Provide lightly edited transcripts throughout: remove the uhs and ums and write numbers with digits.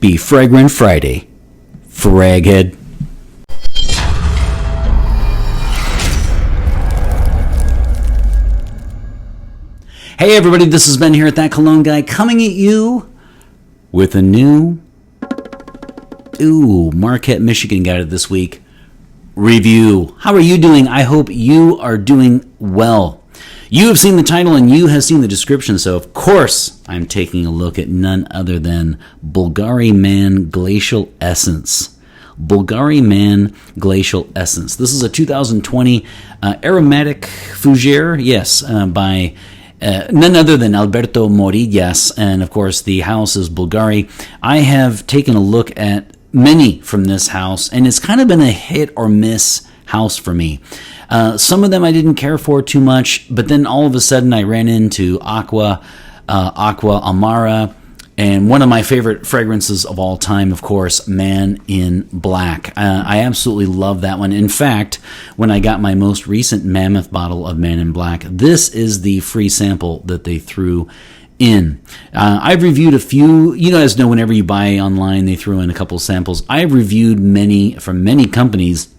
Be Fragrant Friday, Fraghead. Hey everybody, this is Ben here at That Cologne Guy, coming at you with a new Marquette, Michigan guide this week review. How are you doing? I hope you are doing well. You have seen the title and you have seen the description, so of course I'm taking a look at none other than Bvlgari Man Glacial Essence. Bvlgari Man Glacial Essence. This is a 2020 aromatic fougere, yes, by none other than Alberto Morillas, and of course the house is Bvlgari. I have taken a look at many from this house, and it's kind of been a hit or miss house for me. Some of them I didn't care for too much, but then all of a sudden I ran into Aqua Amara, and one of my favorite fragrances of all time, of course, Man in Black. I absolutely love that one. In fact, when I got my most recent Mammoth bottle of Man in Black, this is the free sample that they threw in. I've reviewed a few. You guys know whenever you buy online, they throw in a couple samples. I've reviewed many from many companies.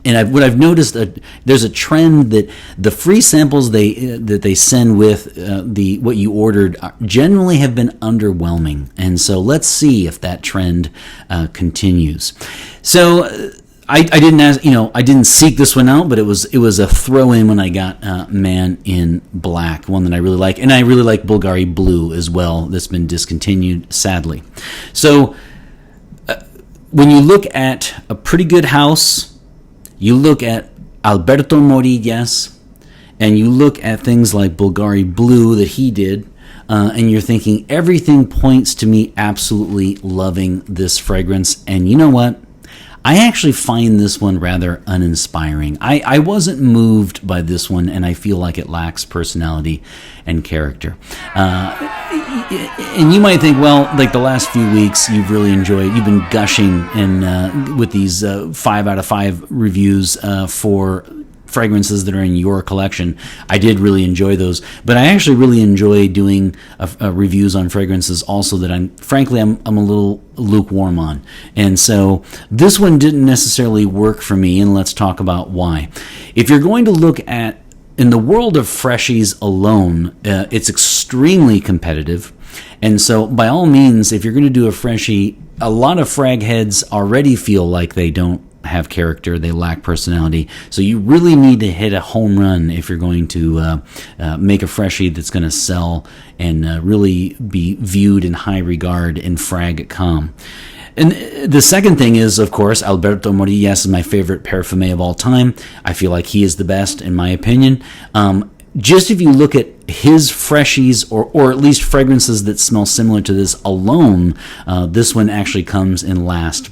And what I've noticed, there's a trend that the free samples that they send with what you ordered generally have been underwhelming, and so let's see if that trend continues. So I didn't seek this one out, but it was a throw in when I got Man in Black, one that I really like, and I really like Bvlgari Blue as well. That's been discontinued, sadly. So when you look at a pretty good house, you look at Alberto Morillas, and you look at things like Bvlgari Blue that he did, and you're thinking everything points to me absolutely loving this fragrance. And you know what? I actually find this one rather uninspiring. I wasn't moved by this one, and I feel like it lacks personality and character. And you might think, well, like the last few weeks, you've been gushing and with these 5 out of 5 reviews for fragrances that are in your collection. I did really enjoy those, but I actually really enjoy doing reviews on fragrances also that I'm a little lukewarm on. And so this one didn't necessarily work for me, and let's talk about why. If you're going to look at, in the world of freshies alone, it's extremely competitive. And so by all means, if you're going to do a freshie, a lot of frag heads already feel like they don't have character, they lack personality. So you really need to hit a home run if you're going to make a freshie that's going to sell and really be viewed in high regard in frag.com. And the second thing is, of course, Alberto Morillas is my favorite parfumé of all time. I feel like he is the best, in my opinion. Just if you look at his freshies, or at least fragrances that smell similar to this alone, this one actually comes in last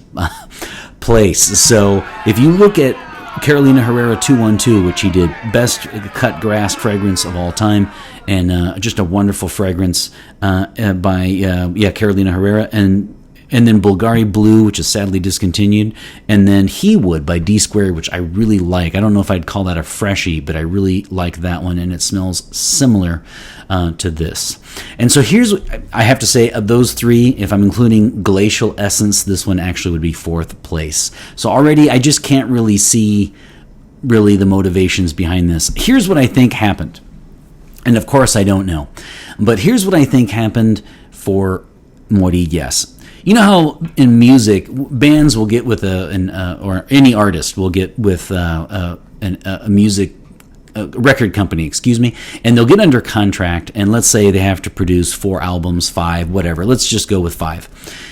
place. So if you look at Carolina Herrera 212, which he did, best cut grass fragrance of all time, and just a wonderful fragrance by Carolina Herrera, and then Bvlgari Blue, which is sadly discontinued, and then He Would by D Squared, which I really like. I don't know if I'd call that a freshie, but I really like that one, and it smells similar to this. And so here's what I have to say, of those three, if I'm including Glacial Essence, this one actually would be 4th place. So already I just can't really see the motivations behind this. Here's what I think happened. And of course I don't know. But here's what I think happened for Morillas. You know how in music, bands will get with or any artist will get with a record company, and they'll get under contract, and let's say they have to produce 4 albums, 5, whatever. Let's just go with 5.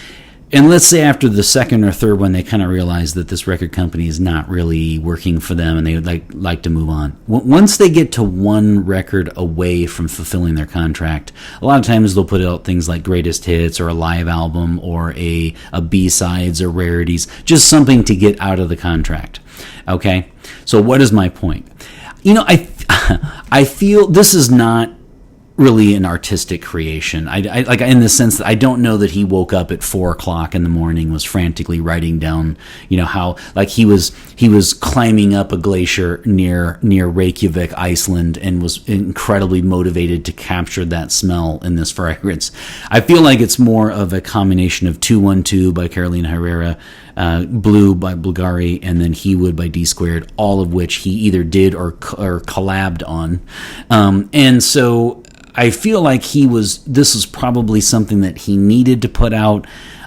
And let's say after the second or third one, they kind of realize that this record company is not really working for them, and they would like to move on. Once they get to one record away from fulfilling their contract, a lot of times they'll put out things like greatest hits or a live album or a B-sides or rarities, just something to get out of the contract. Okay? So what is my point? You know, I feel this is not really an artistic creation. I like, in the sense that I don't know that he woke up at 4:00 in the morning, was frantically writing down, how, like, he was climbing up a glacier near Reykjavik, Iceland, and was incredibly motivated to capture that smell in this fragrance. I feel like it's more of a combination of 212 by Carolina Herrera, Blue by Bvlgari, and then He Would by D Squared, all of which he either did or collabed on. And so I feel like this was probably something that he needed to put out,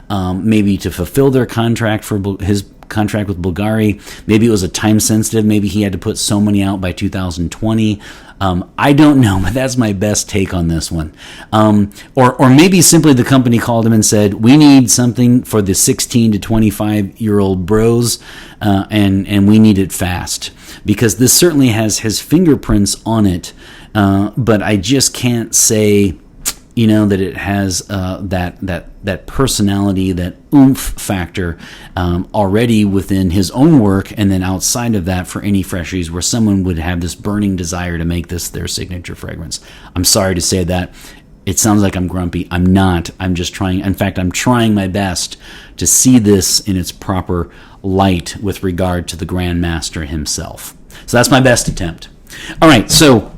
maybe to fulfill their contract his contract with Bvlgari. Maybe it was a time sensitive. Maybe he had to put so many out by 2020. I don't know, but that's my best take on this one. Or maybe simply the company called him and said, we need something for the 16 to 25-year-old bros, and we need it fast. Because this certainly has his fingerprints on it, but I just can't say, that it has that personality, that oomph factor already within his own work, and then outside of that for any freshies where someone would have this burning desire to make this their signature fragrance. I'm sorry to say that. It sounds like I'm grumpy. I'm not. I'm just trying. In fact, I'm trying my best to see this in its proper light with regard to the Grand Master himself. So that's my best attempt. All right, so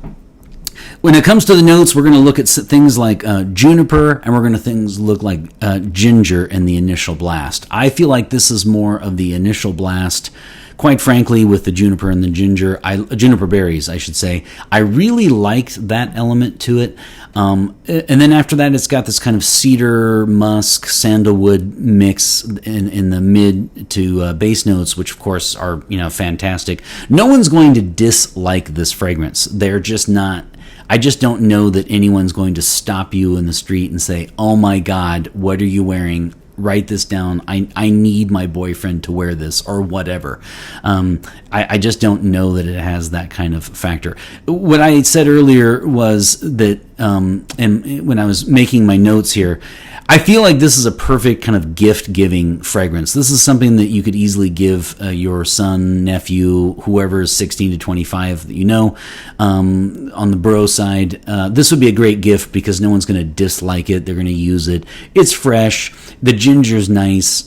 when it comes to the notes, we're going to look at things like juniper, and we're going to look like ginger in the initial blast. I feel like this is more of the initial blast. Quite frankly, with the juniper and the juniper berries, I should say, I really liked that element to it. And then after that, it's got this kind of cedar, musk, sandalwood mix in the mid to base notes, which of course are fantastic. No one's going to dislike this fragrance. They're just not. I just don't know that anyone's going to stop you in the street and say, "Oh my God, what are you wearing? Write this down. I need my boyfriend to wear this," or whatever. I just don't know that it has that kind of factor. What I said earlier was that, and when I was making my notes here, I feel like this is a perfect kind of gift-giving fragrance. This is something that you could easily give your son, nephew, whoever is 16 to 25 that you know. On the bro side, this would be a great gift because no one's going to dislike it. They're going to use it. It's fresh. The ginger's nice.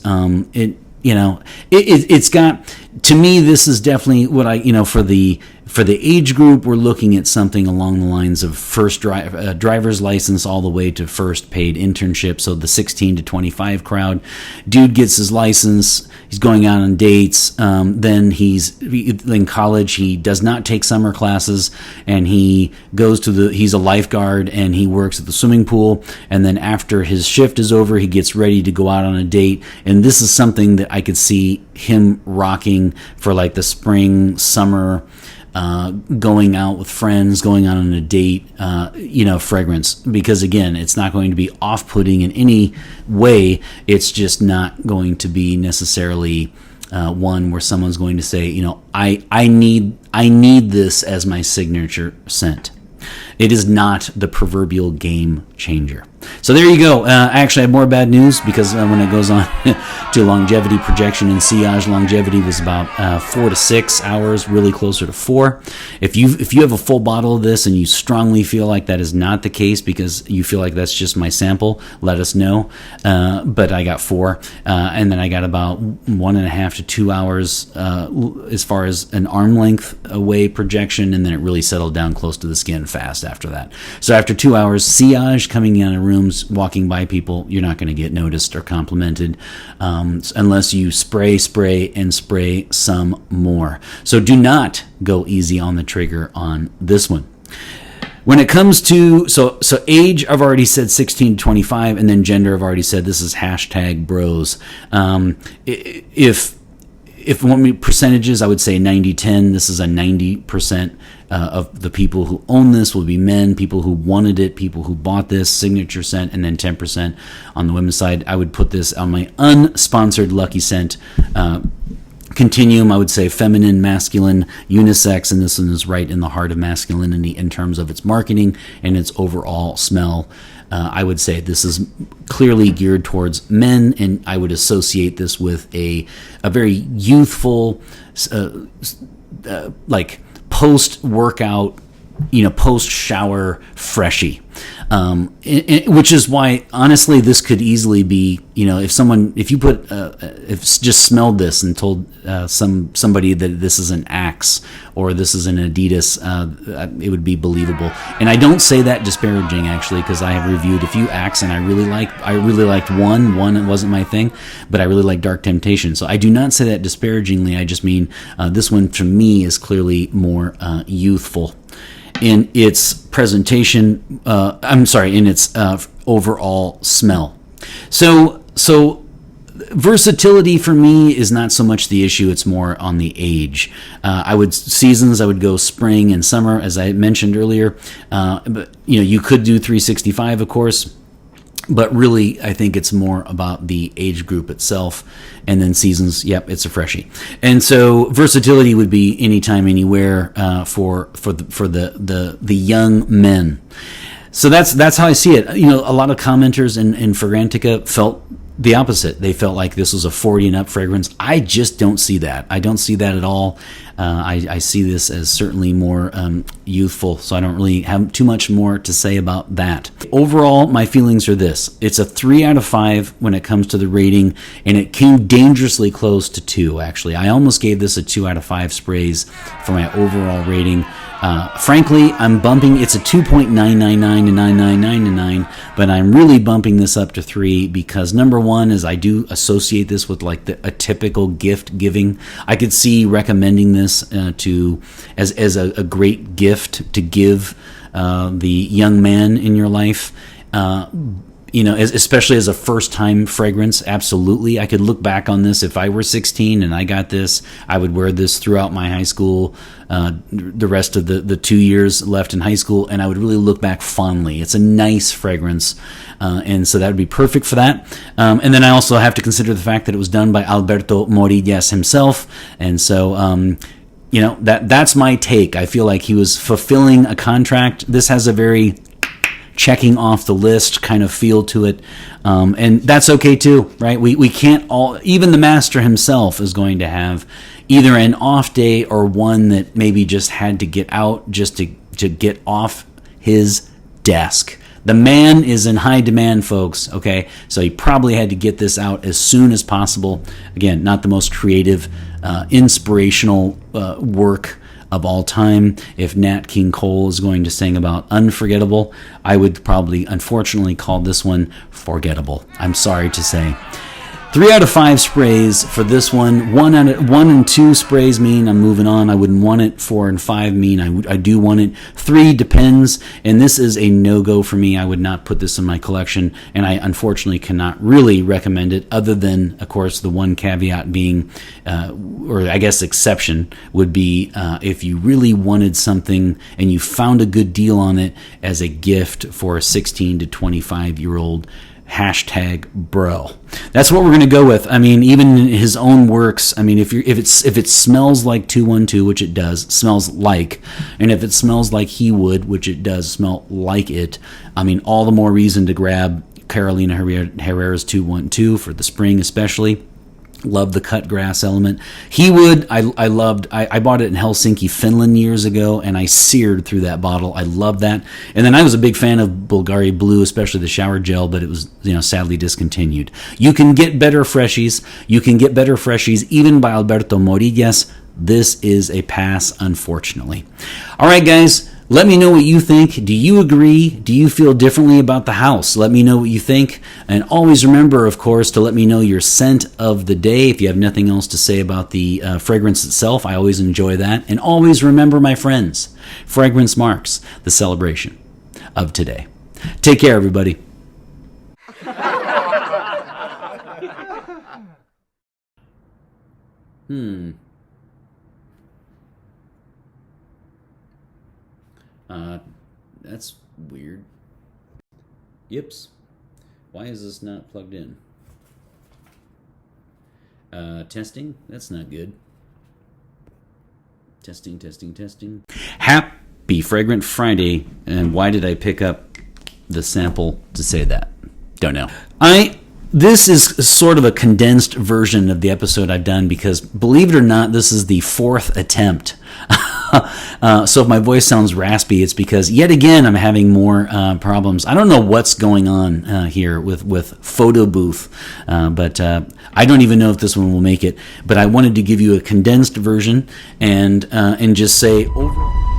It's got, to me, this is definitely what for the age group, we're looking at something along the lines of first driver's license all the way to first paid internship. So the 16 to 25 crowd, dude gets his license, he's going out on dates, then he's in college, he does not take summer classes, and he goes he's a lifeguard and he works at the swimming pool, and then after his shift is over, he gets ready to go out on a date, and this is something that I could see him rocking for like the spring, summer, going out with friends, going out on a date, fragrance. Because again, it's not going to be off-putting in any way. It's just not going to be necessarily one where someone's going to say, I need this as my signature scent. It is not the proverbial game changer. So there you go. Actually, I have more bad news because when it goes on to longevity projection and sillage, longevity was about 4 to 6 hours, really closer to 4. If you have a full bottle of this and you strongly feel like that is not the case because you feel like that's just my sample, let us know. But I got 4, and then I got about 1.5 to 2 hours as far as an arm length away projection, and then it really settled down close to the skin fast after that. So after 2 hours, sillage coming in a room, walking by people, you're not going to get noticed or complimented unless you spray some more. So do not go easy on the trigger on this one. When it comes to, so age, I've already said 16 to 25, and then gender, I've already said this is #bros. If you want me percentages, I would say 90-10. This is a 90% of the people who own this will be men, people who wanted it, people who bought this signature scent, and then 10% on the women's side. I would put this on my unsponsored Lucky Scent continuum. I would say feminine, masculine, unisex, and this one is right in the heart of masculinity in terms of its marketing and its overall smell. I would say this is clearly geared towards men, and I would associate this with a very youthful, like post-workout post shower freshie. Which is why, honestly, this could easily be, if you put, if just smelled this and told somebody that this is an Axe or this is an Adidas, it would be believable. And I don't say that disparaging, actually, because I have reviewed a few Axe and I really liked one. It wasn't my thing, but I really like Dark Temptation. So I do not say that disparagingly. I just mean this one to me is clearly more youthful in its presentation, in its overall smell. So versatility for me is not so much the issue, it's more on the age. I would go spring and summer, as I mentioned earlier. But you could do 365, of course. But really, I think it's more about the age group itself. And then seasons, yep, it's a freshie. And so versatility would be anytime, anywhere for the young men. So that's how I see it. A lot of commenters in Fragrantica felt the opposite. They felt like this was a 40 and up fragrance. I just don't see that. I don't see that at all. I see this as certainly more youthful, so I don't really have too much more to say about that. Overall, my feelings are this. It's a 3 out of 5 when it comes to the rating, and it came dangerously close to 2, actually. I almost gave this a 2 out of 5 sprays for my overall rating. Frankly, I'm bumping, it's a 2.999 to 999, but I'm really bumping this up to 3 because number one is I do associate this with like a typical gift giving. I could see recommending this as a great gift to give the young man in your life. Especially as a first-time fragrance, absolutely. I could look back on this. If I were 16 and I got this, I would wear this throughout my high school, the rest of the 2 years left in high school, and I would really look back fondly. It's a nice fragrance, and so that would be perfect for that. And then I also have to consider the fact that it was done by Alberto Morillas himself, and so... that's my take. I feel like he was fulfilling a contract. This has a very checking off the list kind of feel to it, and that's okay too, right? We can't all, even the master himself is going to have either an off day or one that maybe just had to get out just to get off his desk. The man is in high demand, folks, okay? So he probably had to get this out as soon as possible. Again, not the most creative, inspirational work of all time. If Nat King Cole is going to sing about unforgettable, I would probably, unfortunately, call this one forgettable. I'm sorry to say. 3 out of 5 sprays for this one. 1 and 2 sprays mean I'm moving on. I wouldn't want it. 4 and 5 mean I do want it. 3 depends, and this is a no-go for me. I would not put this in my collection, and I unfortunately cannot really recommend it, other than, of course, the one caveat being, or I guess exception, would be if you really wanted something and you found a good deal on it as a gift for a 16 to 25-year-old #bro. That's what we're going to go with. I mean, even in his own works, I mean, if it smells like 212, which it does, smells like, and if it smells like he would, which it does smell like it, I mean, all the more reason to grab Carolina Herrera's 212 for the spring, especially. Love the cut grass element. He would, I loved, I bought it in Helsinki, Finland years ago, and I seared through that bottle. I love that. And then I was a big fan of Bvlgari Blue, especially the shower gel, but it was, sadly discontinued. You can get better freshies. Even by Alberto Morillas. This is a pass, unfortunately. All right, guys. Let me know what you think. Do you agree? Do you feel differently about the house? Let me know what you think. And always remember, of course, to let me know your scent of the day. If you have nothing else to say about the fragrance itself, I always enjoy that. And always remember, my friends, fragrance marks the celebration of today. Take care, everybody. That's weird. Yips. Why is this not plugged in? Testing? That's not good. Testing. Happy Fragrant Friday. And why did I pick up the sample to say that? Don't know. This is sort of a condensed version of the episode I've done because, believe it or not, this is the 4th attempt So if my voice sounds raspy, it's because yet again I'm having more problems. I don't know what's going on here with Photo Booth, but I don't even know if this one will make it. But I wanted to give you a condensed version and just say overall.